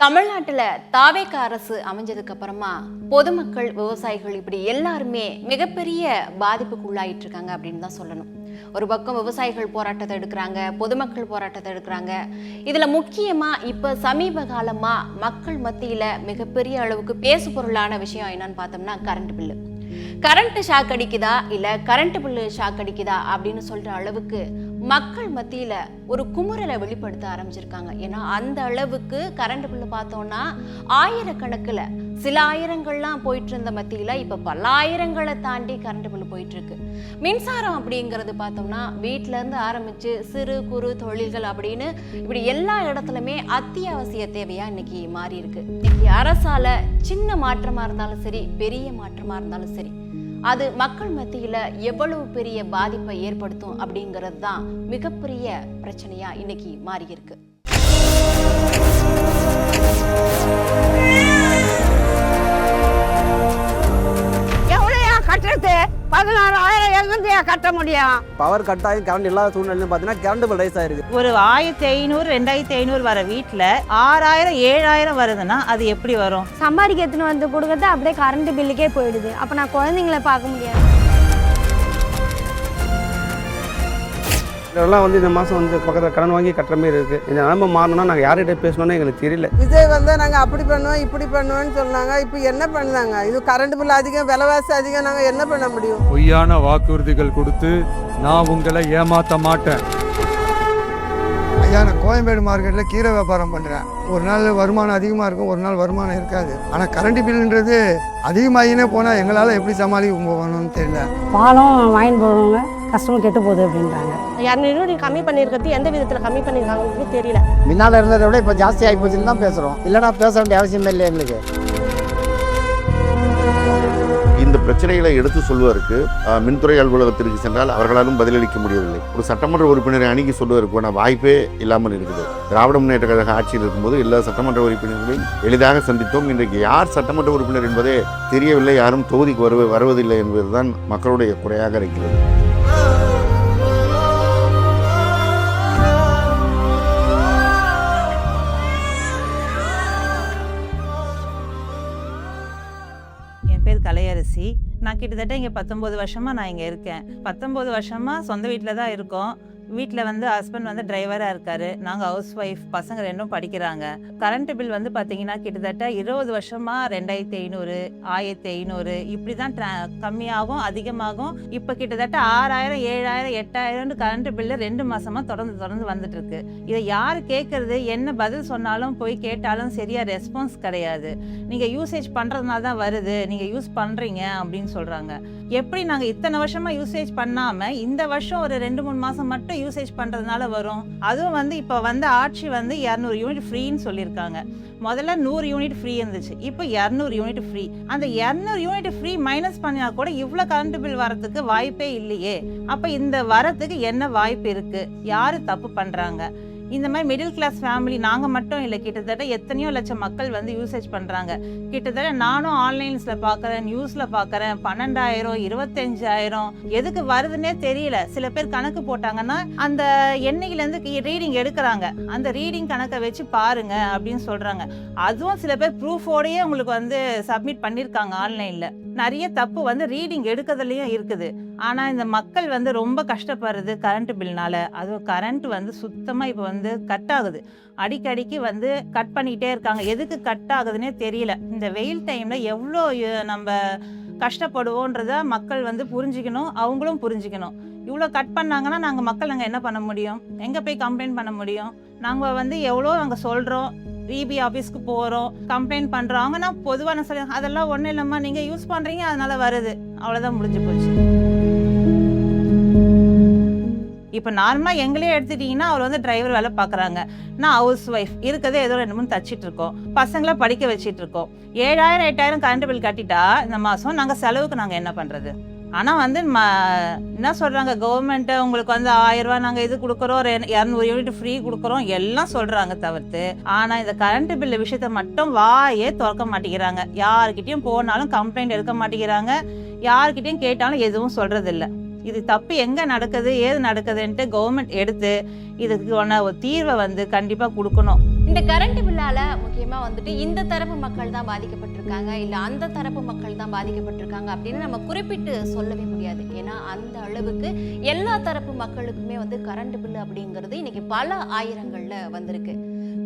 தமிழ்நாட்டில் தாவேக அரசு அமைஞ்சதுக்கு அப்புறமா பொதுமக்கள் விவசாயிகள் இப்படி எல்லாருமே மிகப்பெரிய பாதிப்புக்குள்ளாயிட்டு இருக்காங்க அப்படின்னு தான் சொல்லணும். ஒரு பக்கம் விவசாயிகள் போராட்டத்தை எடுக்கிறாங்க, பொதுமக்கள் போராட்டத்தை எடுக்கிறாங்க. இதுல முக்கியமா இப்ப சமீப காலமா மக்கள் மத்தியில மிகப்பெரிய அளவுக்கு பேசு பொருளான விஷயம் என்னன்னு பார்த்தோம்னா கரண்ட் பில்லு. கரண்ட் ஷாக் அடிக்குதா இல்ல கரண்ட் பில்லு ஷாக் அடிக்குதா அப்படின்னு சொல்ற அளவுக்கு மக்கள் மத்தியில ஒரு குமுறலை வெளிப்படுத்த ஆரம்பிச்சிருக்காங்க. ஏன்னா அந்த அளவுக்கு கரண்ட் பில்லு பார்த்தோம்னா ஆயிரக்கணக்கில் சில ஆயிரங்கள்லாம் போயிட்டு இருந்த மத்தியில இப்ப பல்லாயிரங்களை தாண்டி கரண்ட் பில்லு போயிட்டு இருக்கு. மின்சாரம் அப்படிங்கிறது பார்த்தோம்னா வீட்டுல இருந்து ஆரம்பிச்சு சிறு குறு தொழில்கள் அப்படின்னு இப்படி எல்லா இடத்துலயுமே அத்தியாவசிய தேவையா இன்னைக்கு மாறி இருக்கு. இன்னைக்கு அரசால சின்ன மாற்றமா இருந்தாலும் சரி, பெரிய மாற்றமா இருந்தாலும் சரி, அது மக்கள் மத்தியில எவ்வளவு பெரிய பாதிப்பை ஏற்படுத்தும் அப்படிங்கிறது தான் மிகப்பெரிய பிரச்சனையா இன்னைக்கு மாறி இருக்கு. கட்டுறது 16,000 எங்கிருந்து கட்ட முடியும்? பவர் கட் ஆகி கரண்ட் இல்லாத சூழ்நிலையும் பார்த்தீங்கன்னா கரண்ட் பில் ரைஸ் ஆயிருக்கு. ஒரு 1500 2500 வர வீட்டில் 6000 7000 வருதுன்னா அது எப்படி வரும்? சம்பாதிக்க எடுத்துன்னு வந்து கொடுக்கறது அப்படியே கரண்ட் பில்லுக்கே போயிடுது. அப்போ நான் குழந்தைங்கள பார்க்க முடியாது. இதெல்லாம் வந்து இந்த மாதம் வந்து பக்கத்தில் கடன் வாங்கி கட்டுற மாதிரி இருக்குது. இந்த நிலைமை மாறணும்னா நாங்கள் யார்கிட்ட பேசணும்னு எங்களுக்கு தெரியல. விஜய் வந்து நாங்கள் அப்படி பண்ணுவோம் இப்படி பண்ணுவோம்னு சொன்னாங்க. இப்போ என்ன பண்ணாங்க? இது கரண்ட் பில் அதிகம், விலைவாசி அதிகம், நாங்கள் என்ன பண்ண முடியும்? பொய்யான வாக்குறுதிகள் கொடுத்து நான் உங்களை ஏமாற்ற மாட்டேன். ஐயா, நான் கோயம்பேடு மார்க்கெட்டில் கீரை வியாபாரம் பண்ணுறேன். ஒரு நாள் வருமானம் அதிகமாக இருக்கும், ஒரு நாள் வருமானம் இருக்காது. ஆனால் கரண்ட் பில்லுன்றது அதிகமாகினே போனால் எங்களால் எப்படி சமாளிக்க போகணும்னு தெரியல. பாலம் வாங்கி போடுறவங்க கஷ்டமும் கெட்டு போகுது அப்படின்றாங்க. 200 கம்மி பண்ணியிருக்கிறது எந்த விதத்தில் கம்மி பண்ணியிருக்காங்கன்னு தெரியல. முன்னால் இருந்ததை விட இப்போ ஜாஸ்தி ஆகி போச்சுன்னு தான் பேசுகிறோம். இல்லைனா பேச வேண்டிய அவசியமே இல்லை எங்களுக்கு. இந்த பிரச்சனைகளை எடுத்து சொல்வதற்கு மின்துறை அலுவலகத்திற்கு சென்றால் அவர்களாலும் பதிலளிக்க முடியவில்லை. ஒரு சட்டமன்ற உறுப்பினரை அணுகி சொல்வதற்கான வாய்ப்பே இல்லாமல் இருக்குது. திராவிட முன்னேற்ற கழக ஆட்சியில் இருக்கும்போது எல்லா சட்டமன்ற உறுப்பினர்களையும் எளிதாக சந்தித்தோம். இன்றைக்கு யார் சட்டமன்ற உறுப்பினர் என்பதே தெரியவில்லை. யாரும் தொகுதிக்கு வருவதில்லை என்பதுதான் மக்களுடைய குறையாக இருக்கிறது. கலையரசி. நான் கிட்டத்தட்ட இங்கே 19 வருஷமாக நான் இங்கே இருக்கேன். 19 வருஷமாக சொந்த வீட்டில் தான் இருக்கோம். வீட்டில் வந்து ஹஸ்பண்ட் வந்து டிரைவராக இருக்காரு, நாங்கள் ஹவுஸ் ஒய்ஃப், பசங்க ரெண்டும் படிக்கிறாங்க. கரண்ட் பில் வந்து பார்த்தீங்கன்னா கிட்டத்தட்ட 20 வருஷமாக 2500 1500 இப்படி தான் கம்மியாகும் அதிகமாகும். இப்போ கிட்டத்தட்ட 6000 7000 8000 கரண்ட் பில்லு 2 மாசமாக தொடர்ந்து வந்துட்டு இருக்கு. இதை யார் கேட்கறது? என்ன பதில் சொன்னாலும் போய் கேட்டாலும் சரியா ரெஸ்பான்ஸ் கிடையாது. நீங்கள் யூசேஜ் பண்ணுறதுனால தான் வருது, நீங்கள் யூஸ் பண்ணுறீங்க அப்படின்னு சொல்கிறாங்க. எப்படி நாங்கள் இத்தனை வருஷமாக யூசேஜ் பண்ணாமல் இந்த வருஷம் ஒரு 2-3 மாதம் மட்டும் யூசேஜ் பண்றதுனால வரும்? அதுவும் வந்து இப்ப வந்து ஆட்சி வந்து 200 யூனிட் ஃப்ரீன்னு சொல்லியிருக்காங்க. முதல்ல 100 யூனிட் ஃப்ரீ இருந்துச்சு, இப்போ 200 யூனிட் ஃப்ரீ. அந்த 200 யூனிட் ஃப்ரீ மைனஸ் பண்ணா கூட இவ்வளவு கரண்ட் பில் வரதுக்கு வாய்ப்பே இல்லையே. அப்ப இந்த வரத்துக்கு என்ன வாய்ப்பு இருக்கு? யாரு தப்பு பண்றாங்க? இந்த மாதிரி மிடில் கிளாஸ் ஃபேமிலி நாங்கள் மட்டும் இல்லை, கிட்டத்தட்ட எத்தனையோ லட்சம் மக்கள் வந்து யூசேஜ் பண்ணுறாங்க. கிட்டத்தட்ட நானும் ஆன்லைன்ஸில் பார்க்குறேன், நியூஸில் பார்க்குறேன். 12,000 25,000 எதுக்கு வருதுன்னே தெரியல. சில பேர் கணக்கு போட்டாங்கன்னா அந்த எண்ணிக்கையிலேருந்து ரீடிங் எடுக்கிறாங்க, அந்த ரீடிங் கணக்கை வச்சு பாருங்க அப்படின்னு சொல்கிறாங்க. அதுவும் சில பேர் ப்ரூஃபோடையே உங்களுக்கு வந்து சப்மிட் பண்ணியிருக்காங்க ஆன்லைனில். நிறைய தப்பு வந்து ரீடிங் எடுக்கிறதுலையும் இருக்குது. ஆனால் இந்த மக்கள் வந்து ரொம்ப கஷ்டப்படுறது கரண்ட் பில்னால. அதுவும் கரண்ட் வந்து சுத்தமாக இப்போ வந்து கட் ஆகுது, அடிக்கடிக்கு வந்து கட் பண்ணிக்கிட்டே இருக்காங்க. எதுக்கு கட் ஆகுதுன்னே தெரியல. இந்த வெயில் டைமில் எவ்வளோ நம்ம கஷ்டப்படுவோன்றத மக்கள் வந்து புரிஞ்சுக்கணும், அவங்களும் புரிஞ்சுக்கணும். இவ்வளோ கட் பண்ணாங்கன்னா நாங்கள் என்ன பண்ண முடியும்? எங்கே போய் கம்ப்ளைண்ட் பண்ண முடியும்? நாங்கள் வந்து எவ்வளோ நாங்கள் சொல்கிறோம், இபி ஆஃபீஸ்க்கு போகிறோம், கம்ப்ளைண்ட் பண்ணுறோம். அவங்கன்னா பொதுவான சொல்லி அதெல்லாம் ஒன்றும் இல்லைம்மா, நீங்கள் யூஸ் பண்ணுறீங்க அதனால வருது, அவ்வளோதான் முடிஞ்சு போச்சு. இப்போ நார்மலாக எங்களே எடுத்துட்டிங்கன்னா அவர் வந்து டிரைவர் வேலை பார்க்குறாங்க, நான் ஹவுஸ் ஒய்ஃப், இருக்கிறதே ஏதோ 2-3 தச்சிட்டு இருக்கோம், பசங்களை படிக்க வச்சிட்டு இருக்கோம். 7000 8000 கரண்ட் பில் கட்டிட்டா இந்த மாதம் நாங்கள் செலவுக்கு நாங்கள் என்ன பண்ணுறது? ஆனால் வந்து என்ன சொல்கிறாங்க, கவர்மெண்ட்டு உங்களுக்கு வந்து 1000 ரூபா நாங்கள் இது கொடுக்குறோம், 200 யூனிட் ஃப்ரீ கொடுக்குறோம் எல்லாம் சொல்கிறாங்க தவிர்த்து, ஆனால் இந்த கரண்ட் பில்லு விஷயத்த மட்டும் வாயே திறக்க மாட்டேங்கிறாங்க. யாருக்கிட்டையும் போனாலும் கம்ப்ளைண்ட் எடுக்க மாட்டேங்கிறாங்க, யாருக்கிட்டையும் கேட்டாலும் எதுவும் சொல்கிறதில்ல. இது தப்பு எங்கே நடக்குது ஏது நடக்குதுன்ட்டு கவர்மெண்ட் எடுத்து இதுக்கு ஒரு தீர்வை வந்து கண்டிப்பாக கொடுக்கணும். இந்த கரண்ட் பில்லால முக்கியமா வந்துட்டு இந்த தரப்பு மக்கள் தான் பாதிக்கப்பட்டிருக்காங்க, இல்ல அந்த தரப்பு மக்கள் தான் பாதிக்கப்பட்டிருக்காங்க அப்படின்னு நம்ம குறிப்பிட்டு சொல்லவே முடியாது. ஏன்னா அந்த அளவுக்கு எல்லா தரப்பு மக்களுக்குமே வந்து கரண்ட் பில் அப்படிங்கிறது இன்னைக்கு பல ஆயிரங்கள்ல வந்திருக்கு.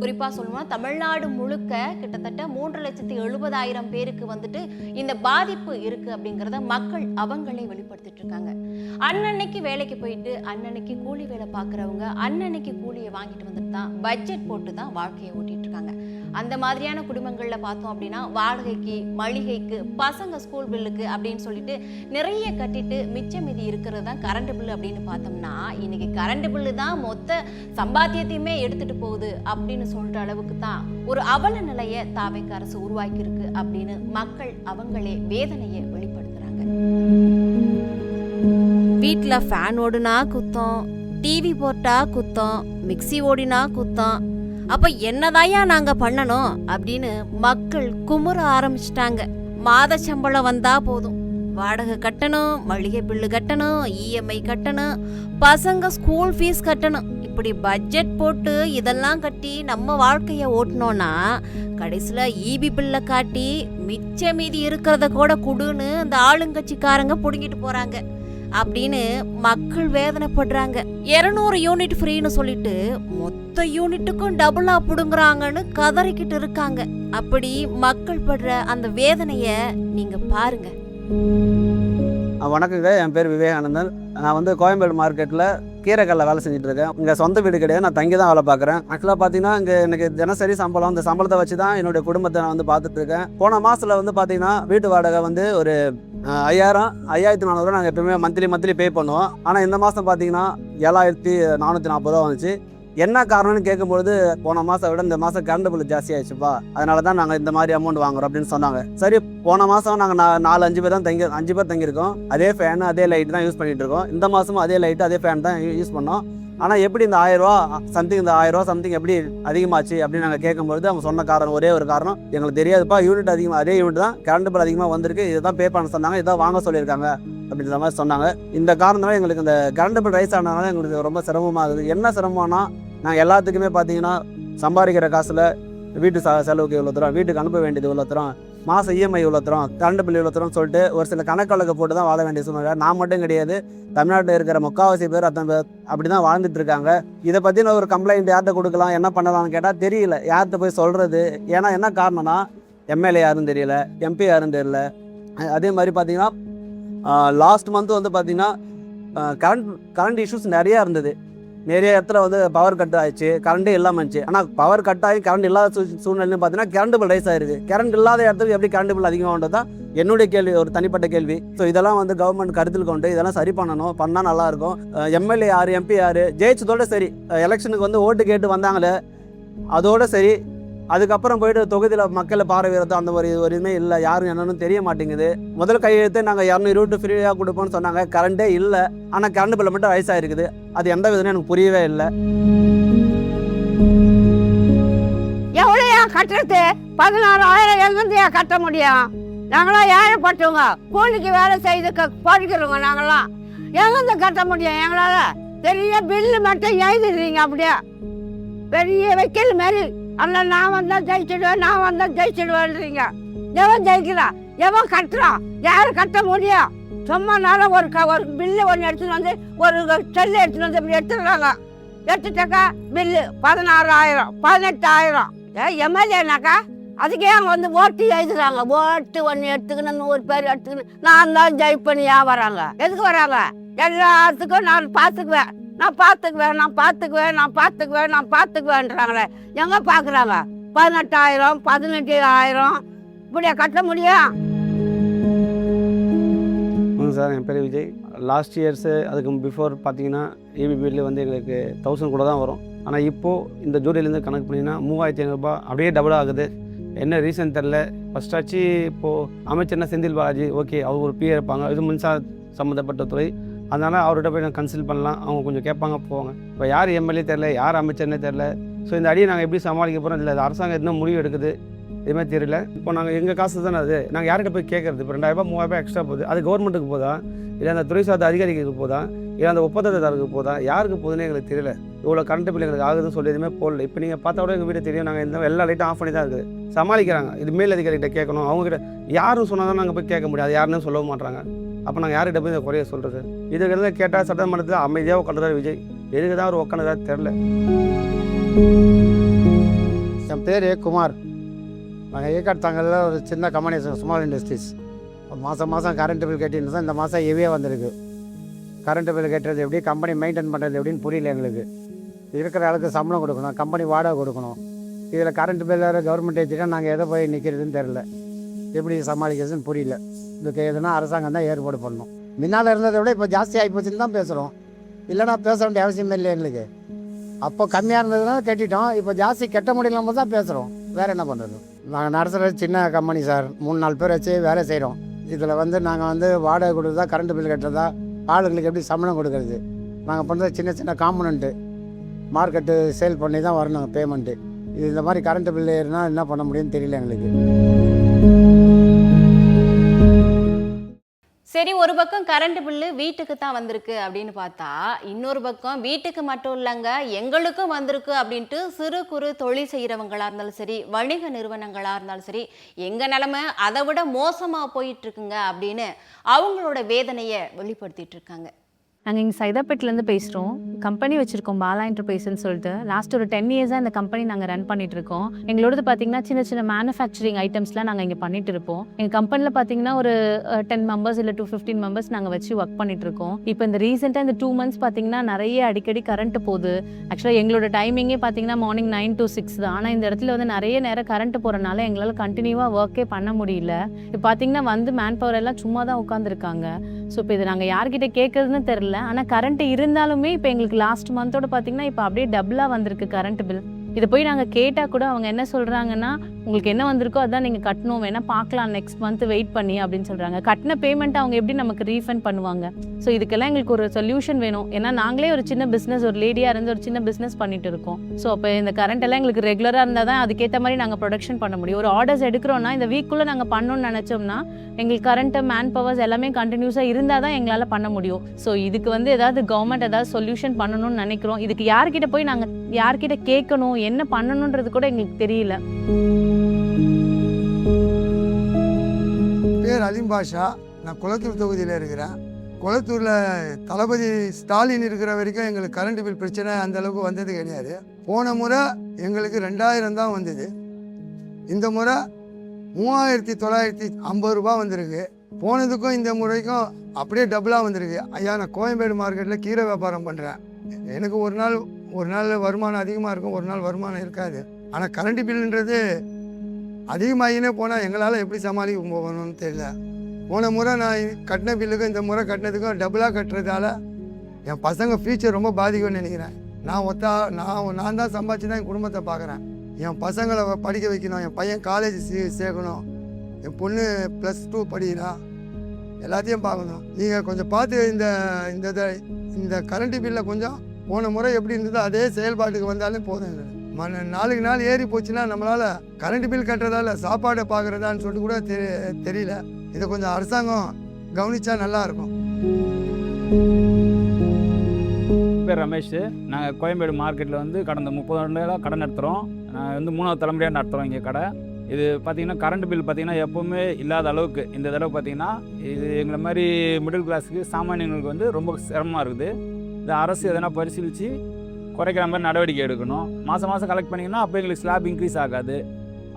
குறிப்பா சொல்லணும்னா தமிழ்நாடு முழுக்க கிட்டத்தட்ட 3,70,000 பேருக்கு வந்துட்டு இந்த பாதிப்பு இருக்கு அப்படிங்கிறத மக்கள் அவங்களே வெளிப்படுத்திட்டு இருக்காங்க. அன்னன்னைக்கு வேலைக்கு போயிட்டு அன்னன்னைக்கு கூலி வேலை பார்க்குறவங்க அன்னன்னைக்கு கூலியை வாங்கிட்டு வந்துட்டு தான் பட்ஜெட் போட்டு தான் வாழ்க்கையை ஓட்டிட்டு இருக்காங்க. அந்த மாதிரியான குடும்பங்கள்ல பார்த்தோம் அப்படின்னா வாடகைக்கு, மளிகைக்கு, பசங்க ஸ்கூல் பில்லுக்கு அப்படின்னு சொல்லிட்டு நிறைய கட்டிட்டு மிச்சம் மீதி இருக்கிறது தான் கரண்ட் பில்லு அப்படின்னு பார்த்தோம்னா இன்னைக்கு கரண்ட் பில்லு தான் மொத்த சம்பாத்தியத்தையுமே எடுத்துட்டு போகுது அப்படின்னு சொல்ற அளவுக்கு தான் ஒரு அவல நிலையை தாவேக அரசு உருவாக்கி இருக்கு அப்படின்னு மக்கள் அவங்களே வேதனையை வெளிப்படுத்துறாங்க. வீட்டுல ஃபேன் ஓடுனா குத்தம், டிவி போட்டா குத்தம், மிக்சி ஓடினா குத்தம், அப்ப என்னதாயா நாங்க பண்ணணும் அப்படின்னு மக்கள் குமுற ஆரம்பிச்சிட்டாங்க. மாத சம்பளம் வந்தா போதும், வாடகை கட்டணும், மளிகை பில்லு கட்டணும், இஎம்ஐ கட்டணும், பசங்க ஸ்கூல் ஃபீஸ் கட்டணும், இப்படி பட்ஜெட் போட்டு இதெல்லாம் கட்டி நம்ம வாழ்க்கைய ஓட்டணும்னா கடைசியில ஈபி பில்ல காட்டி மிச்ச மீதி இருக்கிறத கூட குடுன்னு அந்த ஆளுங்கட்சிக்காரங்க புடுங்கிட்டு போறாங்க அப்படின்னு மக்கள் வேதனைப்படுறாங்க. 200 யூனிட் ஃப்ரீன்னு சொல்லிட்டு மொத்த யூனிட்டுக்கும் டபுளா புடுங்குறாங்கன்னு கதறிக்கிட்டு இருக்காங்க. அப்படி மக்கள் படுற அந்த வேதனைய நீங்க பாருங்க. வணக்கங்க, என் பேர் விவேகானந்தன். நான் வந்து கோயம்பேடு மார்க்கெட்டில் கீரைக்கல்ல வேலை செஞ்சுட்டு இருக்கேன். இங்கே சொந்த வீடு கிடையாது, நான் தங்கி தான் வேலை பார்க்குறேன். ஆக்சுவலாக பார்த்தீங்கன்னா இங்கே எனக்கு தினசரி சம்பளம், அந்த சம்பளத்தை வச்சு தான் என்னுடைய குடும்பத்தை நான் வந்து பார்த்துட்டு இருக்கேன். போன மாதத்தில் வந்து பார்த்தீங்கன்னா வீட்டு வாடகை வந்து ஒரு 5,400 நாங்கள் எப்பவுமே மந்த்லி பே பண்ணுவோம். ஆனால் இந்த மாதம் பார்த்தீங்கன்னா 7,440 ரூபா வந்துச்சு. என்ன காரணம்னு கேட்கும்பொழுது போன மாதம் விட இந்த மாதம் கரண்ட் பில் ஜாஸ்தி ஆயிடுச்சுப்பா, அதனால தான் நாங்கள் இந்த மாதிரி அமௌண்ட் வாங்குறோம் அப்படின்னு சொன்னாங்க. சரி, போன மாதம் நாங்கள் 4-5 பேர் தான் 5 பேர் தங்கியிருக்கோம். அதே ஃபேனு அதே லைட் தான் யூஸ் பண்ணிகிட்டு இருக்கோம். இந்த மாதமும் அதே லைட்டு அதே ஃபேன் தான் யூஸ் பண்ணோம். ஆனால் எப்படி இந்த 1,000 ரூபா சம்திங் எப்படி அதிகமாச்சு அப்படின்னு நாங்கள் கேட்கும்பொழுது அவங்க சொன்ன காரணம் ஒரே ஒரு காரணம், எங்களுக்கு தெரியாதுப்பா, யூனிட் அதிகமாக அதே யூனிட் தான், கரண்ட் பில் அதிகமாக வந்திருக்கு, இதை தான் பே பண்ண சொன்னாங்க, இதான் வாங்க சொல்லியிருக்காங்க அப்படின்ற மாதிரி சொன்னாங்க. இந்த காரணத்தினால எங்களுக்கு இந்த கரண்ட் பில் ரைஸ் ஆனதுனால எங்களுக்கு ரொம்ப சிரமமாகுது. என்ன சிரமம்னா நாங்கள் எல்லாத்துக்குமே பார்த்தீங்கன்னா சம்பாதிக்கிற காசில் வீட்டு செலவுக்கு இவ்வளோ தரோம், வீட்டுக்கு அனுப்ப வேண்டியது இவ்வளோ தரோம், மாதம் இஎம்ஐ இவ்வளோ தரோம், கரண்ட் பில் இவ்வளோ தரோம்னு சொல்லிட்டு ஒரு சில கணக்கு போட்டு தான் வாழ வேண்டிய சூழ்நிலை. நான் மட்டும் கிடையாது, தமிழ்நாட்டில் இருக்கிற முக்கால்வாசி பேர் அத்தனை பேர் அப்படி தான் வாழ்ந்துட்டு இருக்காங்க. இதை பற்றின ஒரு கம்ப்ளைண்ட் யார்கிட்ட கொடுக்கலாம், என்ன பண்ணலாம்னு கேட்டால் தெரியல, யார்கிட்ட போய் சொல்கிறது. ஏன்னா என்ன காரணம்னா எம்எல்ஏ யாருன்னு தெரியல, எம்பி யாருன்னு தெரியல. அதே மாதிரி பார்த்தீங்கன்னா லாஸ்ட் மந்த் வந்து பார்த்தீங்கன்னா கரண்ட் இஷ்யூஸ் நிறையா இருந்தது. நிறைய இடத்துல வந்து பவர் கட் ஆயிடுச்சு, கரண்ட்டே இல்லாமல் இருந்துச்சு. ஆனால் பவர் கட் ஆகி கரண்ட் இல்லாத சூழ்நிலைன்னு பார்த்தீங்கன்னா கரண்ட் பில் ரைஸ் ஆயிருக்கு. கரண்ட் இல்லாத இடத்துக்கு எப்படி கரண்ட் பில் அதிகமாகன்றது தான் என்னுடைய கேள்வி, ஒரு தனிப்பட்ட கேள்வி. ஸோ இதெல்லாம் வந்து கவர்மெண்ட் கருத்தில் கொண்டு இதெல்லாம் சரி பண்ணணும், பண்ணால் நல்லாயிருக்கும். எம்எல்ஏ யார், எம்பி யார், ஜெயிச்சதோட சரி, எலெக்ஷனுக்கு வந்து ஓட்டு கேட்டு வந்தாங்களே அதோட சரி, அதுக்கப்புறம் போயிட்டு தொகுதியில் மக்களை பார்வையிறது அந்த ஒரு இதுவுமே இல்லை, யாரும் என்னன்னு தெரிய மாட்டேங்குது. முதல் கையெழுத்து நாங்கள் 200 யூனிட் ஃப்ரீயாக கொடுப்போம்னு சொன்னாங்க, கரண்ட்டே இல்லை. ஆனால் கரண்ட் பில் மட்டும் ரைஸ் ஆகிருக்குது, அது எந்த விதமே எனக்கு புரியவே இல்லை. எவ்வளோயா கட்டுறது? 16,000 எங்கேருந்தையா கட்ட முடியும்? நாங்களாம் ஏழைப்பட்டவங்க, கூலிக்கு வேலை செய்து படிக்கிறவங்க, நாங்களாம் எங்கேருந்து கட்ட முடியும்? எங்களால் பெரிய பில்லு மட்டும் எழுதிடுறீங்க, அப்படியே பெரிய வைக்கல் மாதிரி. அல்ல நான் வந்தால் ஜெயிச்சிடுவேன்றீங்க. எவன் ஜெயிக்கிறான், எவன் கட்டுறான், யார் கட்ட முடியும்? சும்மானால ஒரு பில்லு ஒன்று எடுத்துன்னு வந்து ஒரு செல்லு எடுத்துன்னு வந்து இப்படி எடுத்துடுறாங்க. எடுத்துட்டாக்கா பில்லு 16,000 18,000. எம்எல்ஏனாக்கா அதுக்கே அவங்க வந்து ஓட்டு எழுதுறாங்க. ஓட்டு ஒன்று எடுத்துக்கணும், 100 பேர் எடுத்துக்கணும், நான் தான் ஜெயிப்பனியா வராங்க. எதுக்கு வராங்க? எல்லாத்துக்கும் நான் பார்த்துக்குவேன் பார்த்துக்குவேன்றாங்களே. எங்கே பார்க்குறாங்க? 18,000 18,000 இப்படியா கட்ட முடியும்? சார், என் பேர் விஜய். லாஸ்ட் இயர்ஸு அதுக்கு பிஃபோர் பார்த்தீங்கன்னா ஈபி பில்லு வந்து எங்களுக்கு 1000 கூட தான் வரும். ஆனால் இப்போது இந்த ஜூலைலேருந்து கணக்கு பண்ணிங்கன்னா 3,500 ரூபாய் அப்படியே டபுள் ஆகுது. என்ன ரீசன் தெரில. ஃபஸ்ட்டாச்சு இப்போது அமைச்சர்னா செந்தில் பாலாஜி, ஓகே, அவர் ஒரு பிஏ இருப்பாங்க, இது மின்சார சம்மந்தப்பட்ட துறை, அதனால் அவர்கிட்ட போய் நாங்கள் கன்சல்ட் பண்ணலாம், அவங்க கொஞ்சம் கேட்பாங்க போவாங்க. இப்போ யார் எம்எல்ஏ தெரில, யார் அமைச்சர்னே தெரில. ஸோ இந்த அடியை நாங்கள் எப்படி சமாளிக்க போகிறோம்? இல்லை அரசாங்கம் எதுவும் முடிவு எடுக்குது, இதுமாதிரி தெரியல. இப்போ நாங்கள் எங்கள் காசு தானே அது, நாங்கள் யார்கிட்ட போய் கேட்குறது? இப்போ 2,000 ரூபாய் 3,000 ரூபாய் எக்ஸ்ட்ரா போகுது, அது கவர்மெண்ட்டுக்கு போதா, இல்லை அந்த துறை சார்ந்த அதிகாரிகளுக்கு போதா, ஏன் அந்த ஒப்பந்ததாரருக்கு போதா யாருக்கு போகுதுன்னு எங்களுக்கு தெரியல. இவ்வளோ கரண்ட் பில் எங்களுக்கு ஆகுதுன்னு சொல்லி எதுவுமே போடல. இப்போ நீங்கள் பார்த்தா கூட எங்கள் வீடு தெரியும், நாங்கள் இந்த எல்லா லைட்டும் ஆஃப் பண்ணி தான் இருக்குது. சமாளிக்கிறாங்க. இது மேல் அதிகாரிகிட்ட கேட்கணும், அவங்ககிட்ட யாரும் சொன்னால் தான் நாங்கள் போய் கேட்க முடியாது, யாருன்னு சொல்லவும் மாட்டாங்க. அப்போ நாங்கள் யார்கிட்ட போய் இந்த குறைய சொல்கிறது? இதுக்கு எல்லாம் கேட்டால் சட்டமன்றத்தில் அமைதியாக உட்காந்துறாரு விஜய். எதுக்கு தான் அவர் உட்காந்துறாரு தெரில. என் பேர் குமார். நாங்கள் ஏற்காடு தாங்கலில் ஒரு சின்ன கம்பெனி, ஸ்மால் இண்டஸ்ட்ரீஸ். மாதம் கரண்ட் பில் கட்டின்னு தான் இந்த மாதம் ஹெவியாக வந்திருக்கு. கரண்ட் பில் கட்டுறது எப்படி, கம்பெனி மெயின்டைன் பண்ணுறது எப்படின்னு புரியல எங்களுக்கு. இருக்கிற அளவுக்கு சம்பளம் கொடுக்கணும், கம்பெனி வாடகை கொடுக்கணும். இதில் கரண்ட் பில் வேறு கவர்மெண்ட் ஏற்றிட்டா நாங்கள் எதை போய் நிற்கிறதுன்னு தெரில, எப்படி சமாளிக்கிறதுன்னு புரியல. இதுக்கு எதுனா அரசாங்கம் தான் ஏற்பாடு பண்ணணும். முன்னால் இருந்ததை விட இப்போ ஜாஸ்தி ஆகிப்போச்சுன்னு தான் பேசுகிறோம். இல்லைனா பேச வேண்டிய அவசியமே இல்லை எங்களுக்கு. அப்போ கம்மியாக இருந்ததுனால கட்டிட்டோம், இப்போ ஜாஸ்தி கட்ட முடியலாம தான் பேசுகிறோம். வேறு என்ன பண்ணுறது? நாங்கள் நடத்துகிற சின்ன கம்பெனி சார், 3-4 பேர் வச்சு வேலை செய்கிறோம். இதில் நாங்கள் வாடகை கொடுக்குறதா, கரண்ட் பில் கட்டுறதா, ஆளுங்களுக்கு எப்படி சம்பளம் கொடுக்கறது, நாங்கள் பண்ணுறது சின்ன காம்பனண்ட்டு மார்க்கெட்டு சேல் பண்ணி தான் வரணும் பேமெண்ட்டு. இது இந்த மாதிரி கரண்ட் பில் ஏறினா என்ன பண்ண முடியும்னு தெரியல எங்களுக்கு. சரி, ஒரு பக்கம் கரண்ட் பில்லு வீட்டுக்கு தான் வந்திருக்கு அப்படின்னு பார்த்தா, இன்னொரு பக்கம் வீட்டுக்கு மட்டும் இல்லைங்க எங்களுக்கும் வந்திருக்கு அப்படின்ட்டு சிறு குறு தொழில் செய்கிறவங்களா இருந்தாலும் சரி, வணிக நிறுவனங்களாக இருந்தாலும் சரி, எங்கள் நிலைமை அதை விட மோசமாக போயிட்டு இருக்குங்க அப்படின்னு அவங்களோட வேதனையை வெளிப்படுத்திட்டு இருக்காங்க. நாங்கள் இங்கே சைதாப்பேட்டிலேருந்து பேசுகிறோம். கம்பெனி வச்சுருக்கோம், பாலா என்டர்பிரைஸ்ன்னு சொல்லிட்டு. லாஸ்ட் ஒரு 10 இயர்ஸாக இந்த கம்பெனி நாங்கள் ரன் பண்ணிகிட்ருக்கோம். எங்களோடது பார்த்திங்கன்னா சின்ன மேனுஃபேக்சரிங் ஐட்டம்ஸ்லாம் நாங்கள் இங்கே பண்ணிகிட்ருப்போம். எங்கள் கம்பெனியில் பார்த்திங்கன்னா ஒரு 10 மெம்பர்ஸ் இல்லை 15 மெம்பர்ஸ் நாங்கள் வச்சு ஒர்க் பண்ணிகிட்ருக்கோம். இப்போ இந்த ரீசெண்டாக இந்த 2 months பார்த்திங்கன்னா நிறைய அடிக்கடி கரண்ட்டு போகுது. ஆக்சுவலாக எங்களோட டைமிங்கே பார்த்திங்கன்னா மார்னிங் 9 to 6 தான். ஆனால் இந்த இடத்துல நிறைய நேரம் கரண்ட்டு போகிறனால எங்களால் கண்டினியூவாக ஒர்க்கே பண்ண முடியல. இப்போ பார்த்திங்கன்னா மேன் பவர் எல்லாம் சும்மா தான் உட்காந்துருக்காங்க. ஸோ இப்போ இது நாங்கள் யார்கிட்ட கேட்குறதுன்னு தெரில. ஆனால் கரண்ட் இருந்தாலுமே இப்போ எங்களுக்கு லாஸ்ட் மந்தோட பார்த்திங்கன்னா இப்போ அப்படியே டபுளாக வந்திருக்கு கரண்ட் பில். இதை போய் நாங்கள் கேட்டால் கூட அவங்க என்ன சொல்கிறாங்கன்னா, உங்களுக்கு என்ன வந்திருக்கோ அதான் நீங்கள் கட்டணும், வேணால் பார்க்கலாம் நெக்ஸ்ட் மந்த் வெயிட் பண்ணி அப்படின்னு சொல்கிறாங்க. கட்டின பேமெண்ட்டை அவங்க எப்படி நமக்கு ரீஃபண்ட் பண்ணுவாங்க? ஸோ இதுக்கெல்லாம் எங்களுக்கு ஒரு சொல்யூஷன் வேணும். ஏன்னா நாங்களே ஒரு சின்ன பிஸ்னஸ், ஒரு லேடியாக இருந்து ஒரு சின்ன பிஸ்னஸ் பண்ணிட்டு இருக்கோம். ஸோ அப்போ இந்த கரண்ட் எல்லாம் எங்களுக்கு ரெகுலராக இருந்தால் தான் அதுக்கேற்ற மாதிரி நாங்கள் ப்ரொடக்ஷன் பண்ண முடியும். ஒரு ஆர்டர்ஸ் எடுக்கிறோன்னா இந்த வீக்குள்ளே நாங்கள் பண்ணணும்னு நினச்சோம்னா எங்களுக்கு கரண்ட்டு, மேன் பவர்ஸ் எல்லாமே கண்டினியூஸாக இருந்தால் தான் எங்களால் பண்ண முடியும். ஸோ இதுக்கு ஏதாவது கவர்மெண்ட் ஏதாவது சொல்யூஷன் பண்ணணும்னு நினைக்கிறோம். இதுக்கு யார்கிட்ட போய் நாங்கள் யார்கிட்ட கேட்கணும், என்ன பண்ணணுன்றது கூட எங்களுக்கு தெரியல. பேர் அலிம் பாஷா. நான் குளத்தூர் தொகுதியில் இருக்கிறேன். குளத்தூரில் தளபதி ஸ்டாலின் இருக்கிற வரைக்கும் எங்களுக்கு கரண்ட் பில் பிரச்சனை அந்தளவுக்கு வந்தது கிடையாது. போன முறை எங்களுக்கு 2000 தான் வந்தது. இந்த முறை 3950 ரூபா வந்திருக்கு. போனதுக்கும் இந்த முறைக்கும் அப்படியே டபுளாக வந்திருக்கு. ஐயா, நான் கோயம்பேடு மார்க்கெட்டில் கீரை வியாபாரம் பண்ணுறேன். எனக்கு ஒரு நாள் வருமானம் அதிகமாக இருக்கும், ஒரு நாள் வருமானம் இருக்காது. ஆனால் கரண்ட் பில்லுன்றது அதிகமாகினே போனால் எங்களால் எப்படி சமாளிக்க போகணும்னு தெரியல. போன முறை நான் கட்டின பில்லுக்கும் இந்த முறை கட்டினதுக்கும் டபுளாக கட்டுறதால என் பசங்க ஃபியூச்சர் ரொம்ப பாதிக்கும்னு நினைக்கிறேன். நான் தான் சம்பாதிச்சு தான் என் குடும்பத்தை பார்க்குறேன். என் பசங்களை படிக்க வைக்கணும், என் பையன் காலேஜ் சேர்க்கணும், என் பொண்ணு +2 படிக்கிறா, எல்லாத்தையும் பார்க்கணும். நீங்கள் கொஞ்சம் பார்த்து இந்த கரண்ட் பில்லை கொஞ்சம் போன முறை எப்படி இருந்ததோ அதே செயல்பாட்டுக்கு வந்தாலே போதும். நாளுக்கு நாள் ஏறி போச்சுன்னா நம்மளால் கரண்ட் பில் கட்டுறதா இல்லை சாப்பாடை பார்க்குறதான்னு சொல்லிட்டு கூட தெரியல. இதை கொஞ்சம் அரசாங்கம் கவனித்தா நல்லாயிருக்கும். பேர் ரமேஷ். நாங்கள் கோயம்பேடு மார்க்கெட்டில் கடந்த 30 ஆண்டுகளாக கடை நடத்துகிறோம். நாங்கள் 3வது தலைமுறையாக நடத்துகிறோம் இங்கே கடை. இது பார்த்திங்கன்னா கரண்ட் பில் பார்த்திங்கன்னா எப்போவுமே இல்லாத அளவுக்கு இந்த தடவை பார்த்திங்கன்னா இது எங்களை மாதிரி மிடில் கிளாஸுக்கு சாமானியங்களுக்கு ரொம்ப சிரமமாக இருக்குது. இந்த அரசு எதனா பரிசீலித்து குறைக்கிற மாதிரி நடவடிக்கை எடுக்கணும். மாதம் கலெக்ட் பண்ணிங்கன்னா அப்போ எங்களுக்கு ஸ்லாப் இன்க்ரீஸ் ஆகாது.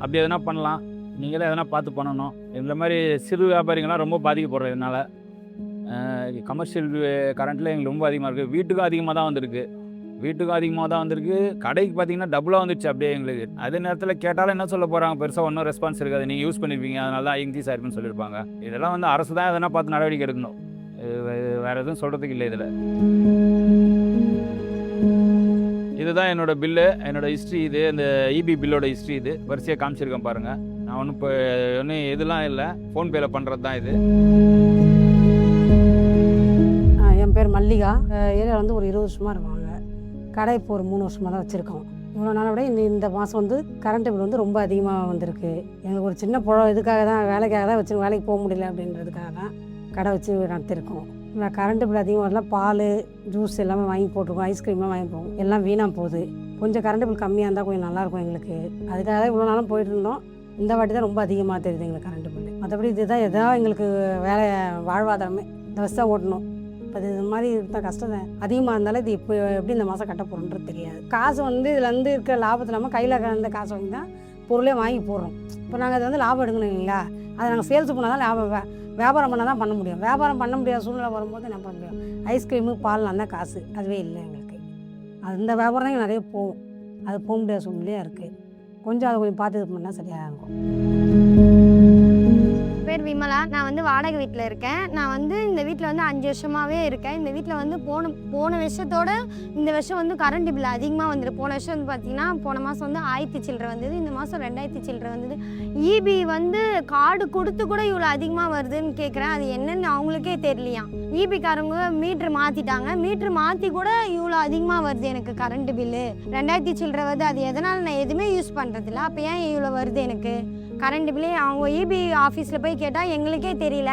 அப்படி எதனா பண்ணலாம். நீங்களே எதனா பார்த்து பண்ணணும். இந்த மாதிரி சிறு வியாபாரிகள்லாம் ரொம்ப பாதிக்கப்படுறது. இதனால் கமர்ஷியல் கரண்ட்டில் எங்களுக்கு ரொம்ப அதிகமாக இருக்குது. வீட்டுக்கும் அதிகமாக தான் வந்திருக்கு. கடைக்கு பார்த்திங்கன்னா டபுளாக வந்துடுச்சு அப்படியே எங்களுக்கு. அதே நேரத்தில் கேட்டாலும் என்ன சொல்ல போகிறாங்க, பெருசாக ஒன்றும் ரெஸ்பான்ஸ் இருக்காது. நீங்கள் யூஸ் பண்ணியிருப்பீங்க, அதனால தான் இன்க்ரீஸ் ஆயிருக்குன்னு சொல்லியிருப்பாங்க. இதெல்லாம் அரசு தான் எதனா பார்த்து நடவடிக்கை எடுக்கணும். வேறு எதுவும் சொல்கிறதுக்கு இல்லை. இதுதான் என்னோடய பில்லு, என்னோடய ஹிஸ்ட்ரி. இது இந்த இபி பில்லோட ஹிஸ்ட்ரி. இது வரிசையாக காமிச்சிருக்கேன் பாருங்கள். நான் ஒன்றும் இதெல்லாம் இல்லை, ஃபோன்பேயில் பண்ணுறது தான் இது. என் பேர் மல்லிகா. ஏரியாவில் ஒரு 20 வருஷமாக இருக்காங்க. கடை இப்போ ஒரு 3 வருஷமாக தான் வச்சுருக்கோம். இவ்வளோ நாளை விட இந்த மாதம் கரண்ட் பில் ரொம்ப அதிகமாக வந்திருக்கு. எங்களுக்கு ஒரு சின்ன இதுக்காக தான், வேலைக்காக தான் வேலைக்கு போக முடியல அப்படின்றதுக்காக தான் கடை வச்சு நடத்திருக்கோம். நான் கரண்ட்டு பில் அதிகம் வரல, பால் ஜூஸ் எல்லாமே வாங்கி போட்டிருக்கோம், ஐஸ்கிரீம்லாம் வாங்கி போவோம், எல்லாம் வீணாக போகுது. கொஞ்சம் கரண்ட் பில் கம்மியாக இருந்தால் கொஞ்சம் நல்லாயிருக்கும் எங்களுக்கு. அதுக்காக தான் இவ்வளோ நாளும் போயிட்டு இருந்தோம். இந்த வாட்டி தான் ரொம்ப அதிகமாக தெரியுது எங்களுக்கு கரண்ட் பில்லு. மற்றபடி இதுதான் எதாவது எங்களுக்கு வேலை வாழ்வாதாரமே. இந்த வருஷம் தான் ஓட்டணும். இப்போ இது மாதிரி இருந்தால் கஷ்டம் தான். அதிகமாக இருந்தாலும் இது இப்போ எப்படி இந்த மாதம் கட்ட போகிறோன்றது தெரியாது. காசு வந்து இதுலேருந்து இருக்கிற லாபத்தில் நம்ம கையில் கலந்த காசு வாங்கி தான் பொருளே வாங்கி போடுறோம். இப்போ நாங்கள் அதை வந்து லாபம் எடுக்கணும் இல்லைங்களா? அதை நாங்கள் சேல்ஸ் பண்ணால் தான் லாபம், வியாபாரம் பண்ணால் தான் பண்ண முடியும். வியாபாரம் பண்ண முடியாத சூழ்நிலை வரும்போது என்ன பண்ண முடியும்? ஐஸ்கிரீமு பால்லாம் தான் காசு, அதுவே இல்லை எங்களுக்கு. அந்த வியாபாரம் தான் நிறைய போகும். அது போக முடியாத சூழ்நிலையாக இருக்குது. கொஞ்சம் அதை கொஞ்சம் பார்த்து இது பண்ணால் சரியாக இருக்கும். பேர் விமலா. நான் வந்து வாடகை வீட்டில் இருக்கேன். நான் வந்து இந்த வீட்டில் வந்து 5 வருஷமாகவே இருக்கேன். இந்த வீட்டில் வந்து போன வருஷத்தோட இந்த வருஷம் வந்து கரண்ட் பில் அதிகமாக வந்துடும். போன வருஷம் வந்து பார்த்திங்கன்னா போன மாதம் வந்து 1000 சில்லரை வந்தது, இந்த மாதம் 2000 சில்லரை வந்தது. இபி வந்து கார்டு கொடுத்து கூட இவ்வளோ அதிகமாக வருதுன்னு கேட்குறேன். அது என்னென்னு அவங்களுக்கே தெரியலையா. இபிக்காரங்க மீட்ரு மாற்றிட்டாங்க, மீட்ரு மாற்றி கூட இவ்வளோ அதிகமாக வருது எனக்கு கரண்ட் பில்லு. 2000 சில்லரை வருது. அது எதனால் நான் எதுவுமே யூஸ் பண்ணுறதில்ல, அப்போ ஏன் இவ்வளோ வருது எனக்கு கரண்ட் பில்லே? அவங்க இபி ஆஃபீஸில் போய் கேட்டால் எங்களுக்கே தெரியல,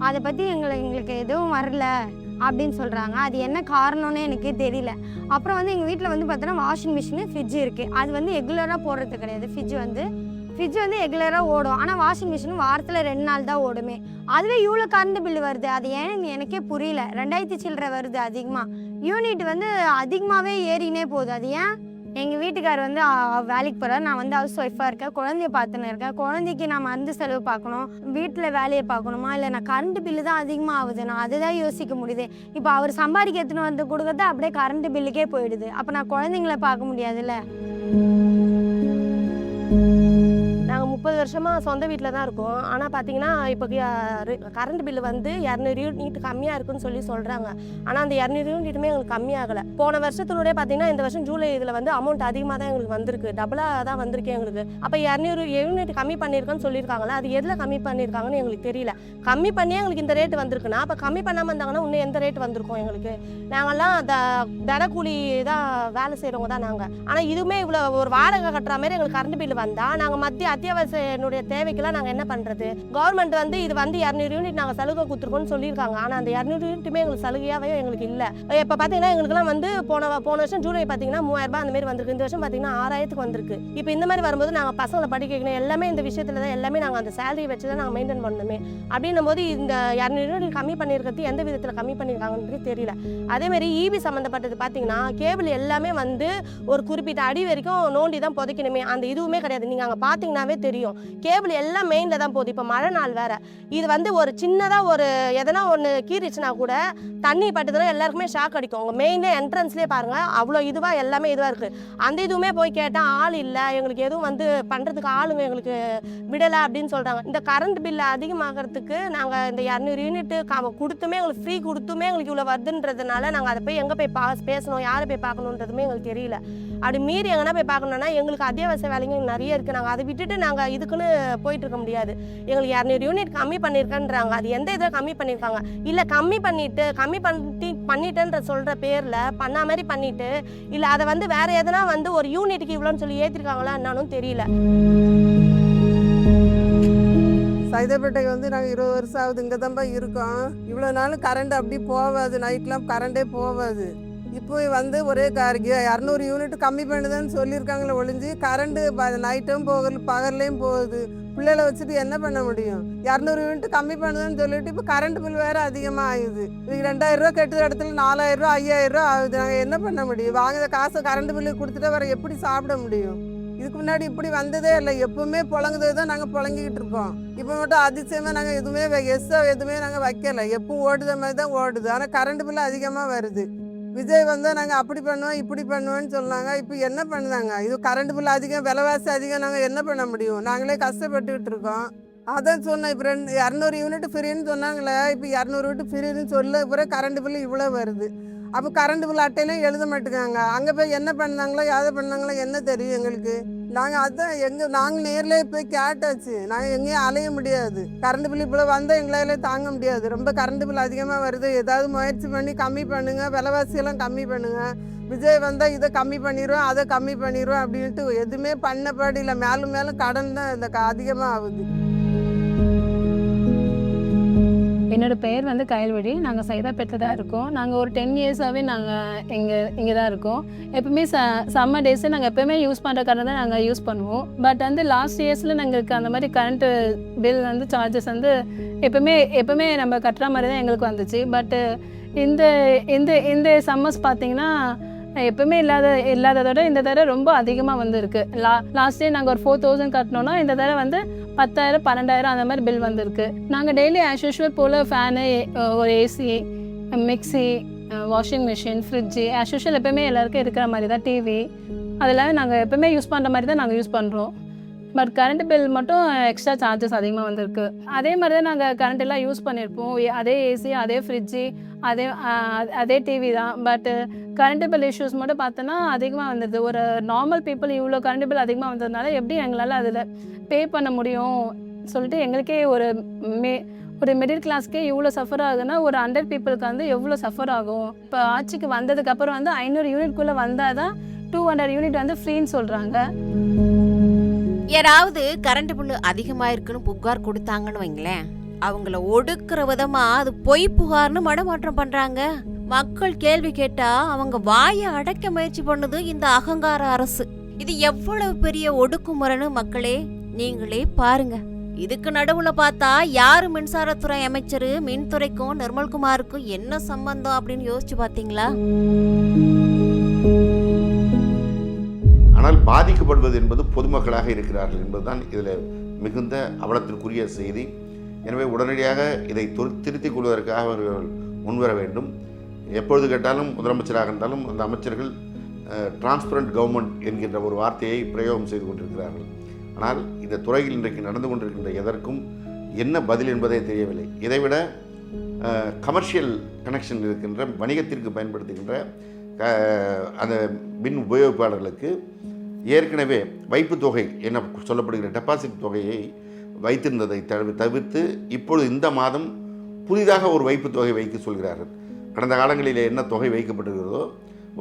அதை பற்றி எங்களுக்கு எதுவும் வரல அப்படின்னு சொல்கிறாங்க. அது என்ன காரணம்னு எனக்கே தெரியல. அப்புறம் வந்து எங்கள் வீட்டில் வந்து பார்த்தோன்னா வாஷிங் மிஷினு, ஃப்ரிட்ஜு இருக்குது. அது வந்து ரெகுலராக போடுறது கிடையாது. ஃப்ரிட்ஜ் வந்து ரெகுலராக ஓடும், ஆனால் வாஷிங் மிஷின் வாரத்தில் 2 நாள் தான் ஓடுமே. அதுவே இவ்வளோ கரண்ட் பில்லு வருது, அது ஏன்னு எனக்கே புரியல. 2000 சில்லரை வருது அதிகமாக. யூனிட் வந்து அதிகமாகவே ஏறினே போகுது. அது ஏன்? எங்கள் வீட்டுக்கார் வந்து வேலைக்கு போகிறார், நான் வந்து ஹவுஸ் ஒய்ஃபாக இருக்கேன், குழந்தைய பார்த்துன்னு இருக்கேன். குழந்தைக்கு நான் மருந்து செலவு பார்க்கணும், வீட்டில் வேலையை பார்க்கணுமா, இல்லை நான் கரண்ட் பில்லு தான் அதிகமாக ஆகுது, நான் அதுதான் யோசிக்க முடியுது. இப்போ அவர் சம்பாதிக்க எடுத்துன்னு வந்து கொடுக்குறது அப்படியே கரண்ட் பில்லுக்கே போயிடுது. அப்போ நான் குழந்தைங்கள பார்க்க முடியாதுல்ல. நாங்கள் 30 வருஷமாக சொந்த வீட்டில் தான் இருக்கோம். ஆனால் பார்த்தீங்கன்னா இப்போ கரண்ட் பில்லு வந்து 200 யூனிட் கம்மியாக இருக்குன்னு சொல்கிறாங்க. ஆனால் அந்த 200 யூனிட்டுமே எங்களுக்கு கம்மியாகலை. போன வருஷத்தினுடைய பார்த்தீங்கன்னா இந்த வருஷம் ஜூலை இதில் வந்து அமௌண்ட் அதிகமாக தான் எங்களுக்கு வந்திருக்கு, டபுளாக தான் வந்திருக்கு எங்களுக்கு. அப்போ 200 யூனிட் கம்மி பண்ணியிருக்கோன்னு சொல்லியிருக்காங்களா, அது எதில் கம்மி பண்ணியிருக்காங்கன்னு எங்களுக்கு தெரியல. கம்மி பண்ணியே எங்களுக்கு இந்த ரேட்டு வந்திருக்குன்னா அப்போ கம்மி பண்ணாமல் இருந்தாங்கன்னா இன்னும் எந்த ரேட்டு வந்திருக்கோம் எங்களுக்கு? நாங்கள்லாம் தினக்கூலி தான் வேலை செய்கிறவங்க தான் நாங்கள். ஆனால் இதுவுமே இவ்வளோ ஒரு வாடகை கட்டுற மாதிரி எங்களுக்கு கரண்ட் பில்லு வந்தால் நாங்கள் மத்திய அத்தியாவசிய தேவைக்கெல்லாம் நாங்கள் என்ன பண்ணுறது? கவர்மெண்ட் வந்து இது வந்து 200 யூனிட் நாங்கள் சலுகை கொடுத்துருக்கோன்னு சொல்லியிருக்காங்க. ஆனால் அந்த 200 யூனிட்டுமே எங்களுக்கு சலுகையாகவே எங்களுக்கு இல்லை. இப்போ பார்த்தீங்கன்னா எங்களுக்குலாம் வந்து போன வருஷம் ஜூலை பார்த்தீங்கன்னா 3000 ரூபாய் அந்த மாதிரி வந்திருக்கு. இந்த வருஷம் பார்த்தீங்கன்னா 6000க்கு வந்திருக்கு. இப்போ இந்த மாதிரி வரும்போது நாங்கள் பசங்களை படிக்க வைக்கணும், எல்லாமே இந்த விஷயத்தில் தான் எல்லாமே நாங்கள் அந்த சேலரியை வச்சு தான் நாங்கள் மெயின்டைன் பண்ணணுமே. அப்படின்னும் போது இந்த 200 யூனிட் கம்மி பண்ணியிருக்கிறது எந்த விதத்தில் கம்மி பண்ணியிருக்காங்கன்றது தெரியல. அதேமாதிரி இபி சம்மந்தப்பட்டது பார்த்தீங்கன்னா கேபிள் எல்லாமே வந்து ஒரு குறிப்பிட்ட அடி வரைக்கும் நோண்டி தான் புதைக்கணுமே, அந்த இதுவுமே கிடையாது. நீங்கள் அங்கே பார்த்தீங்கன்னாவே தெரியும், கேபிள் எல்லாம் மெயினில் தான் போகுது. இப்போ மழை நாள் வேறு, இது வந்து ஒரு சின்னதாக ஒரு எதனா ஒன்று கீறிச்சுனா கூட தண்ணி பட்டுதுன்னா எல்லாருக்குமே ஷாக் அடிக்கும். உங்கள் மெயினே என்ட்ரன்ஸ்லேயே பாருங்கள், அவ்வளோ இதுவாக எல்லாமே இதுவாக இருக்குது. அந்த இதுவுமே போய் கேட்டால் ஆள் இல்லை, எங்களுக்கு எதுவும் வந்து பண்ணுறதுக்கு ஆளுங்க எங்களுக்கு விடலை அப்படின்னு சொல்கிறாங்க. இந்த கரண்ட் பில்லு அதிகமாகிறதுக்கு நாங்கள் இந்த 200 யூனிட்டு கொடுத்துமே எங்களுக்கு ஃப்ரீ கொடுத்துமே எங்களுக்கு இவ்வளோ வருதுன்றதுனால நாங்கள் அதை போய் எங்கே போய் பேசணும், யாரை போய் பார்க்கணுன்றதுமே எங்களுக்கு தெரியல. அப்படி மீறி எங்கன்னா போய் பார்க்கணுன்னா எங்களுக்கு அத்தியாவசிய வேலைங்க நிறைய இருக்குது. நாங்கள் அதை விட்டுட்டு நாங்கள் இதுக்குன்னு போயிட்டு இருக்க முடியாது. எங்களுக்கு 200 யூனிட் கம்மி பண்ணியிருக்கேன்றாங்க, அது எந்த இதில் கம்மி பண்ணியிருக்காங்க? இல்லை கம்மி பண்ணிட்டேன்ற சொல்கிற பேரில் பண்ண மாதிரி பண்ணிவிட்டு, இல்லை அதை வந்து வேறு எதனா வந்து ஒரு யூனிட்டுக்கு இவ்வளோன்னு சொல்லி ஏற்றிருக்காங்களா என்னன்னு தெரியல. சைதாப்பேட்டைக்கு வந்து நாங்கள் 20 வருஷம் ஆகுது, இங்கே தான்ப்பா இருக்கோம். இவ்வளோ நாள் கரண்ட் அப்படி போகாது, நைட்லாம் கரண்டே போகாது. இப்போ வந்து ஒரே 200 யூனிட் கம்மி பண்ணுதுன்னு சொல்லியிருக்காங்களே ஒழிஞ்சு கரண்ட்டு நைட்டும் போகல பகல்லையும் போகுது. பிள்ளைகளை வச்சுட்டு என்ன பண்ண முடியும்? 200 யூனிட் கம்மி பண்ணுதுன்னு சொல்லிட்டு இப்போ கரண்ட் பில் வேறு அதிகமாக ஆகுது. இதுக்கு 2000 ரூபா கட்டுற இடத்துல 4000 ரூபா 5000 ரூபா ஆகுது. நாங்கள் என்ன பண்ண முடியும்? வாங்குற காசை கரண்ட் பில்லு கொடுத்துட்டு வேறு எப்படி சாப்பிட முடியும்? இதுக்கு முன்னாடி இப்படி வந்ததே இல்லை, எப்பவுமே புழங்குதே தான் நாங்கள் புழங்கிக்கிட்டு இருக்கோம். இப்போ மட்டும் அதிசயமாக நாங்கள் எதுவுமே எதுவுமே நாங்கள் வைக்கலை, எப்பவும் ஓடுத மாதிரி தான் ஓடுது. ஆனால் கரண்ட் பில்லு அதிகமாக வருது. விஜய் வந்தால் நாங்கள் அப்படி பண்ணுவோம் இப்படி பண்ணுவோன்னு சொன்னாங்க. இப்போ என்ன பண்ணுதாங்க? இது கரண்ட் பில் அதிகம், விலைவாசி அதிகம், நாங்கள் என்ன பண்ண முடியும்? நாங்களே கஷ்டப்பட்டுக்கிட்டு இருக்கோம். அதான் சொன்னேன், இப்போ 200 யூனிட் ஃப்ரீன்னு சொன்னாங்களே, இப்போ 200 யூனிட் ஃப்ரீன்னு சொல்ல பிறகு கரண்ட் பில்லு இவ்வளோ வருது. அப்போ கரண்ட் பில் அட்டையிலையும் எழுத மாட்டேங்காங்க. அங்கே போய் என்ன பண்ணாங்களோ யாரை பண்ணாங்களோ என்ன தெரியும் எங்களுக்கு? நாங்கள் அதான் நாங்கள் நேரில் போய் கேட்டாச்சு, நாங்கள் எங்கேயும் அலைய முடியாது. கரண்ட் பில் இவ்வளோ வந்தால் எங்களால் தாங்க முடியாது. ரொம்ப கரண்ட் பில் அதிகமாக வருது, ஏதாவது முயற்சி பண்ணி கம்மி பண்ணுங்கள், விலைவாசியெல்லாம் கம்மி பண்ணுங்கள். விஜய் வந்தால் இதை கம்மி பண்ணிடுவோம் அதை கம்மி பண்ணிடுவோம் அப்படின்ட்டு எதுவுமே பண்ணப்பாடு இல்லை. மேலும் மேலும் கடன் தான் இந்த அதிகமாக ஆகுது. என்னோடய பெயர் வந்து கயல்வழி. நாங்கள் சைதாப்பேட்டில் தான் இருக்கோம். நாங்கள் ஒரு 10 இயர்ஸாகவே நாங்கள் இங்கே தான் இருக்கோம். எப்பவுமே சம்மர் டேஸு நாங்கள் எப்போவுமே யூஸ் பண்ணுற கரண்ட் தான் நாங்கள் யூஸ் பண்ணுவோம். பட் வந்து லாஸ்ட் இயர்ஸில் எங்களுக்கு அந்த மாதிரி கரண்ட்டு பில் வந்து சார்ஜஸ் வந்து எப்போவுமே நம்ம கட்டுற மாதிரி தான் எங்களுக்கு வந்துச்சு. பட்டு இந்த இந்த இந்த சம்மர்ஸ் பார்த்திங்கன்னா எப்பவுமே இல்லாததோட இந்த தடவை ரொம்ப அதிகமாக வந்து இருக்குது. லாஸ்ட் டே நாங்கள் ஒரு 4000 கட்டினோன்னா இந்த தடவை வந்து 10,000 12,000 அந்த மாதிரி பில் வந்திருக்கு. நாங்கள் டெய்லி ஆஸ் யூஷுவல் போல் ஃபேனு, ஒரு AC, mixie, washing machine, fridge as usual எப்போயுமே எல்லாருக்கும் இருக்கிற மாதிரி தான், டிவி அதெல்லாம் நாங்கள் எப்போவுமே யூஸ் பண்ணுற மாதிரி தான் நாங்கள் யூஸ் பண்ணுறோம். பட் கரண்ட் பில் மட்டும் எக்ஸ்ட்ரா சார்ஜஸ் அதிகமாக வந்திருக்கு. அதே மாதிரி தான் நாங்கள் கரண்ட் எல்லாம் யூஸ் பண்ணியிருப்போம். அதே ஏசி, அதே ஃப்ரிட்ஜு, அதே டிவி தான். பட்டு கரண்ட் பில் இஷ்யூஸ் மட்டும் பார்த்தோன்னா அதிகமாக வந்தது. ஒரு நார்மல் பீப்புள் இவ்வளோ கரண்ட் பில் அதிகமாக வந்ததுனால எப்படி எங்களால் அதில் பே பண்ண முடியும் சொல்லிட்டு எங்களுக்கே ஒரு மிடில் கிளாஸ்க்கே இவ்வளோ சஃபர் ஆகுதுன்னா ஒரு 100 பீப்புளுக்கு வந்து எவ்வளோ சஃபர் ஆகும். இப்போ ஆட்சிக்கு வந்ததுக்கப்புறம் வந்து 500 யூனிட்குள்ளே வந்தால் தான் 200 யூனிட் வந்து ஃப்ரீன்னு சொல்கிறாங்க. யாராவது கரண்ட் பில்லு அதிகமாக இருக்குன்னு புகார் கொடுத்தாங்கன்னு வைங்களேன், அவங்கள ஒடுக்குற விதமா அது பொய் புகார்னு மடமாற்றம் பண்றாங்க. மக்கள் கேள்வி கேட்டா அவங்க வாயை அடைக்க முயற்சி பண்ணுது இந்த அகங்கார அரசு. இது எவ்வளவு பெரிய ஒடுக்குமுறைன்னு மக்களே நீங்களே பாருங்க. இதுக்கு நடுவுல பார்த்தா யாரு மின்சாரத்துறை அமைச்சர், மின்துறைக்கும் நிர்மல்குமாருக்கும் என்ன சம்பந்தம் அப்படின்னு யோசிச்சு பார்த்தீங்களா? ஆனால் பாதிக்கப்படுவது என்பது பொதுமக்களாக இருக்கிறார்கள் என்பதுதான் இதில் மிகுந்த அவலத்திற்குரிய செய்தி. எனவே உடனடியாக இதை திருத்திக் கொள்வதற்காக அவர்கள் முன்வர வேண்டும். எப்பொழுது கேட்டாலும் முதலமைச்சராக இருந்தாலும் அந்த அமைச்சர்கள் டிரான்ஸ்பரண்ட் கவர்மெண்ட் என்கின்ற ஒரு வார்த்தையை பிரயோகம் செய்து கொண்டிருக்கிறார்கள். ஆனால் இந்த துறையில் இன்றைக்கு நடந்து கொண்டிருக்கின்ற எதற்கும் என்ன பதில் என்பதே தெரியவில்லை. இதைவிட கமர்ஷியல் கனெக்ஷன் இருக்கின்ற வணிகத்திற்கு பயன்படுத்துகின்ற அந்த மின் உபயோகிப்பாளர்களுக்கு ஏற்கனவே வைப்பு தொகை என்ன சொல்லப்படுகிற டெபாசிட் தொகையை வைத்திருந்ததை தவிர்த்து இப்பொழுது இந்த மாதம் புதிதாக ஒரு வைப்பு தொகை வைக்க சொல்கிறார்கள். கடந்த காலங்களில் என்ன தொகை வைக்கப்பட்டிருக்கிறதோ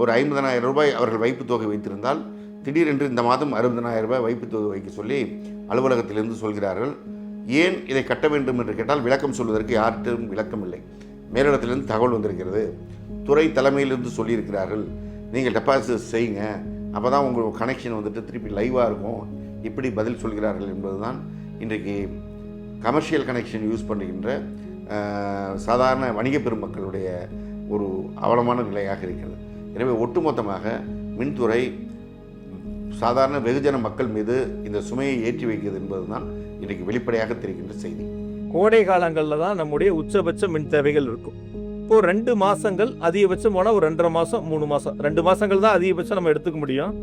ஒரு 50,000 ரூபாய் அவர்கள் வைப்பு தொகை வைத்திருந்தால் திடீரென்று இந்த மாதம் 60,000 ரூபாய் வைப்பு தொகை வைக்க சொல்லி அலுவலகத்திலிருந்து சொல்கிறார்கள். ஏன் இதை கட்ட வேண்டும் என்று கேட்டால் விளக்கம் சொல்வதற்கு யார்கிட்டும் விளக்கம் இல்லை. மேலிடத்திலிருந்து தகவல் வந்திருக்கிறது, துறை தலைமையிலிருந்து சொல்லியிருக்கிறார்கள், நீங்கள் டெபாசிட் செய்யுங்க, அப்போ தான் உங்கள் கனெக்ஷன் வந்துட்டு திருப்பி லைவாக இருக்கும், இப்படி பதில் சொல்கிறார்கள் என்பது தான் இன்றைக்கு கமர்ஷியல் கனெக்ஷன் யூஸ் பண்ணுகின்ற சாதாரண வணிக பெருமக்களுடைய ஒரு அவலமான நிலையாக இருக்கிறது. எனவே ஒட்டுமொத்தமாக மின்துறை சாதாரண வெகுஜன மக்கள் மீது இந்த சுமையை ஏற்றி வைக்கிறது என்பது தான் இன்றைக்கு வெளிப்படையாக தெரிகின்ற செய்தி. கோடை காலங்களில் தான் நம்முடைய உச்சபட்ச மின் தேவைகள் இருக்கும். இப்போது 2 மாதங்கள் அதிகபட்சம் போனால் ஒரு 2.5 மாதம் 3 மாதம் 2 மாதங்கள் தான் அதிகபட்சம் நம்ம எடுத்துக்க முடியும்.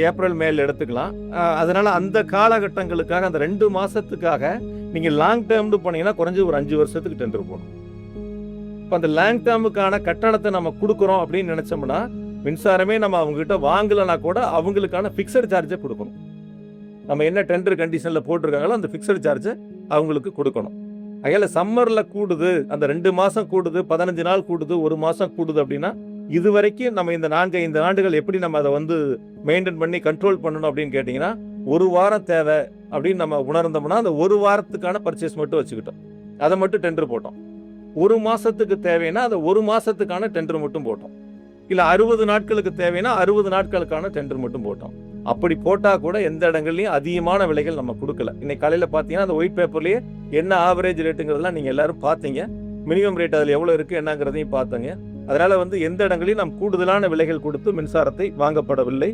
ஏப்ரல் மேல் எடுத்துக்கலாம். அதனால் அந்த காலகட்டங்களுக்காக அந்த 2 மாதத்துக்காக நீங்கள் லாங் டேர்ம்னு போனீங்கன்னா குறைஞ்சி ஒரு 5 வருஷத்துக்கு டெண்டர் போகணும். இப்போ அந்த லாங் டேர்முக்கான கட்டணத்தை நம்ம கொடுக்குறோம் அப்படின்னு நினச்சோம்னா மின்சாரமே நம்ம அவங்ககிட்ட வாங்கலைன்னா கூட அவங்களுக்கான ஃபிக்ஸட் சார்ஜை கொடுக்கணும். நம்ம என்ன டெண்டர் கண்டிஷனில் போட்டிருக்காங்களோ அந்த ஃபிக்ஸட் சார்ஜை அவங்களுக்கு கொடுக்கணும். அதில் சம்மரில் கூடுது, அந்த 2 மாதம் கூடுது, 15 நாள் கூடுது, 1 மாதம் கூடுது அப்படின்னா இது வரைக்கும் நம்ம இந்த 4-5 ஆண்டுகள் எப்படி நம்ம அதை வந்து மெயின்டைன் பண்ணி கண்ட்ரோல் பண்ணணும் அப்படின்னு கேட்டிங்கன்னா 1 வாரம் தேவை அப்படின்னு நம்ம உணர்ந்தோம்னா அந்த 1 வாரத்துக்கான பர்ச்சேஸ் மட்டும் வச்சுக்கிட்டோம், அதை மட்டும் டெண்டர் போட்டோம். 1 மாதத்துக்கு தேவைன்னா அந்த 1 மாதத்துக்கான டெண்டர் மட்டும் போட்டோம். இல்லை 60 நாட்களுக்கு தேவைன்னா 60 நாட்களுக்கான டெண்டர் மட்டும் போட்டோம். அப்படி போட்டால் கூட எந்த இடங்கள்லையும் அதிகமான விலைகள் நம்ம கொடுக்கல. இன்னைக்கு காலையில் பார்த்தீங்கன்னா அந்த ஒயிட் பேப்பர்லேயே என்ன ஆவரேஜ் ரேட்டுங்கிறதுலாம் நீங்கள் எல்லாரும் பார்த்தீங்க. மினிமம் ரேட் அதில் எவ்வளோ இருக்குது என்னங்கிறதையும் பார்த்தங்க. அதனால் வந்து எந்த இடங்களையும் நாம் கூடுதலான விலைகள் கொடுத்து மின்சாரத்தை வாங்கப்படவில்லை.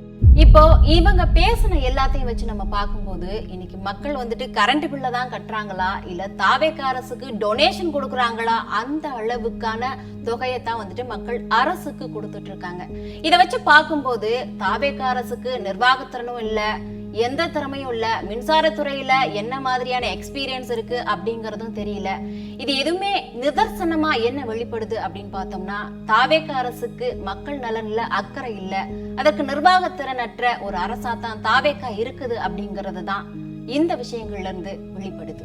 இப்போ இவங்க பேசின எல்லாத்தையும் வச்சு நம்ம பார்க்கும்போது இன்னைக்கு மக்கள் வந்துட்டு கரண்ட் பில்ல தான் கட்டுறாங்களா இல்ல தாவேக அரசுக்கு டொனேஷன் கொடுக்குறாங்களா, அந்த அளவுக்கான தொகையத்தான் வந்துட்டு மக்கள் அரசுக்கு கொடுத்துட்டு இருக்காங்க. இதை வச்சு பார்க்கும்போது தாவேக அரசுக்கு நிர்வாகத்திறனும் இல்ல, எந்த திறமையும் இல்ல, மின்சாரத்துறையில என்ன மாதிரியான எக்ஸ்பீரியன்ஸ் இருக்கு அப்படிங்கறதும் தெரியல. இது எதுவுமே நிதர்சனமா என்ன வெளிப்படுது அப்படின்னு பார்த்தோம்னா தாவேக அரசுக்கு மக்கள் நலன்ல அக்கறை இல்ல, அதற்கு நிர்வாகத்திறனற்ற ஒரு அரசா தான் தாவேக இருக்குது அப்படிங்கிறது தான் இந்த விஷயங்கள்ல இருந்து வெளிப்படுது.